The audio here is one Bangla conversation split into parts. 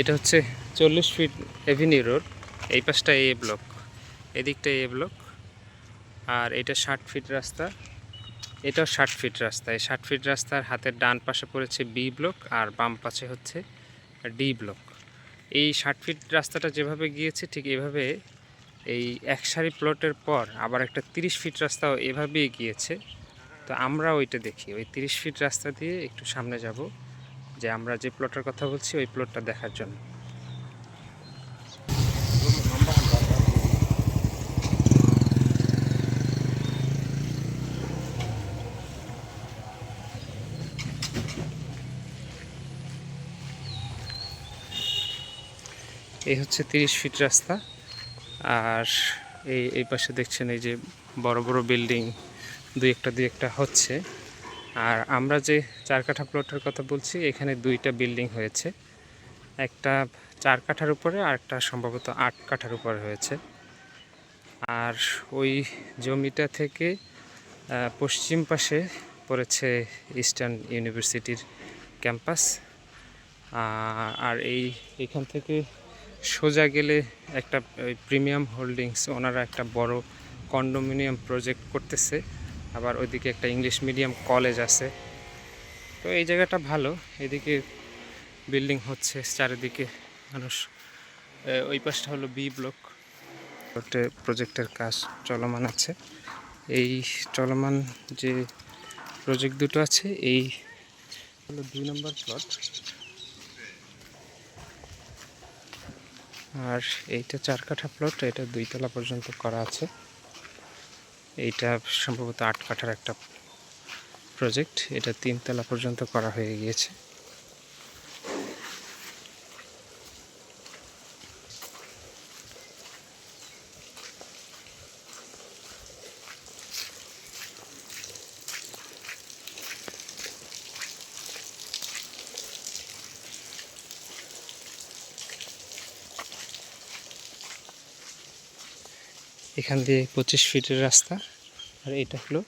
এটা হচ্ছে 40 ফিট এভিনিউ রোড। এই পাশটা এ ব্লক, এদিকটা এ ব্লক, আর এটা 60 ফিট রাস্তা, এটাও 60 ফিট রাস্তা। এই 60 ফিট রাস্তার হাতের ডান পাশে পড়েছে বি ব্লক আর বাম পাশে হচ্ছে ডি ব্লক। এই 60 ফিট রাস্তাটা যেভাবে গিয়েছে ঠিক এভাবে এই এক সারি প্লটের পর আবার একটা 30 ফিট রাস্তাও এভাবেই গিয়েছে। তো আমরা ওইটা দেখি, ওই 30 ফিট রাস্তা দিয়ে একটু সামনে যাব, যে আমরা যে প্লটের কথা বলছি ওই প্লটটা দেখার জন্য। এই হচ্ছে 30 ফিট রাস্তা। আর এই পাশে দেখছেন এই যে বড় বড় বিল্ডিং দুই একটা হচ্ছে। আর আমরা যে 4 কাঠা প্লটের কথা বলছি এখানে 2টা বিল্ডিং হয়েছে, একটা 4 কাঠার উপরে আর একটা সম্ভবত 8 কাঠার উপরে হয়েছে। আর ওই জমিটা থেকে পশ্চিম পাশে পড়েছে ইস্টার্ন ইউনিভার্সিটির ক্যাম্পাস। আর এইখান থেকে সোজা গেলে একটা প্রিমিয়াম হোল্ডিংস, ওনারা একটা বড় কন্ডোমিনিয়াম প্রজেক্ট করতেছে। আবার ওইদিকে একটা ইংলিশ মিডিয়াম কলেজ আছে। তো এই জায়গাটা ভালো, এদিকে বিল্ডিং হচ্ছে চারিদিকে মানুষ। ওই পাশটা হলো বি ব্লক, প্রজেক্টের কাজ চলমান আছে। এই চলমান যে প্রজেক্ট দুটো আছে এই হলো 2 নম্বর প্লট, আর এইটা 4 কাঠা প্লট, এটা 2 তলা পর্যন্ত করা আছে। এইটা সম্ভবত 8 কাঠার একটা প্রজেক্ট, এটা 3 তলা পর্যন্ত করা হয়ে গিয়েছে। এখান দিয়ে 25 ফিটের রাস্তা। আর এটা হলো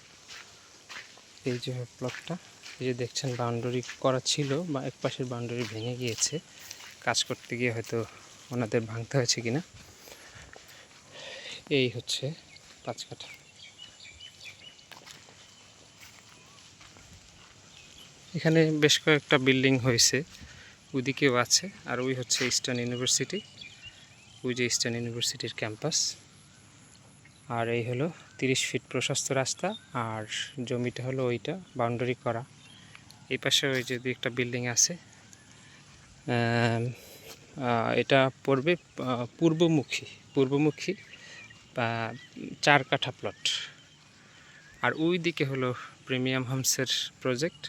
এই যে প্লটটা, এই যে দেখছেন বাউন্ডারি করা ছিল বা এক পাশের বাউন্ডারি ভেঙে গিয়েছে, কাজ করতে গিয়ে হয়তো ওনাদের ভাঙতে হয়েছে কিনা। এই হচ্ছে 5 কাঠা। এখানে বেশ কয়েকটা বিল্ডিং হয়েছে, ওইদিকেও আছে। আর ওই হচ্ছে ইস্টার্ন ইউনিভার্সিটি, ওই যে ইস্টার্ন ইউনিভার্সিটির ক্যাম্পাস। আর এই হলো 30 ফিট প্রশস্ত রাস্তা, আর জমিটা হলো ওইটা বাউন্ডারি করা। এই পাশে ওই যে একটা বিল্ডিং আছে, এটা পড়বে পূর্বমুখী বা 4 কাঠা প্লট। আর ওই দিকে হলো প্রিমিয়াম হোমসের প্রজেক্ট,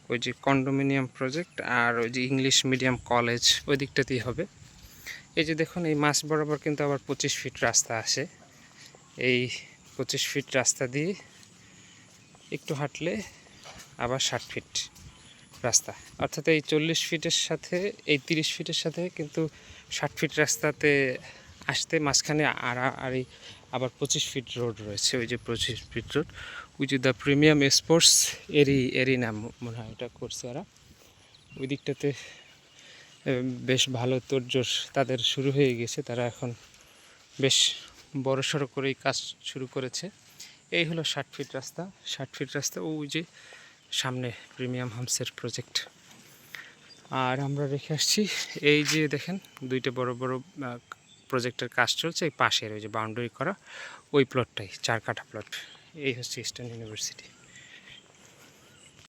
ওই যে কন্ডোমিনিয়াম প্রজেক্ট, আর ওই যে ইংলিশ মিডিয়াম কলেজ ওই দিকটাতেই হবে। এই যে দেখুন এই মাছ বরাবর কিন্তু আবার 25 ফিট রাস্তা আসে। এই 25 ফিট রাস্তা দিয়ে একটু হাঁটলে আবার 60 ফিট রাস্তা, অর্থাৎ এই 40 ফিটের সাথে এই 30 ফিটের সাথে কিন্তু 60 ফিট রাস্তাতে আসতে মাঝখানে আড়াআড়ি আবার 25 ফিট রোড রয়েছে। ওই যে 25 ফিট রোড, ওই যে দ্য প্রিমিয়াম স্পোর্টস এরি নাম মনে হয় এটা করছে ওরা। ওই দিকটাতে বেশ ভালো তোড়জোড় তাদের শুরু হয়ে গেছে, তারা এখন বেশ বড়সড় করেই কাজ শুরু করেছে। এই হলো 60 ফিট রাস্তা। 60 ফিট রাস্তা ওই যে সামনে প্রিমিয়াম হোমসের প্রজেক্ট। আর আমরা রেখে আসছি এই যে দেখেন 2টা বড় বড় প্রজেক্টের কাজ চলছে, এই পাশের ওই যে বাউন্ডারি করা ওই প্লটটাই 4 কাঠা প্লট। এই হচ্ছে ইস্টার্ন ইউনিভার্সিটি।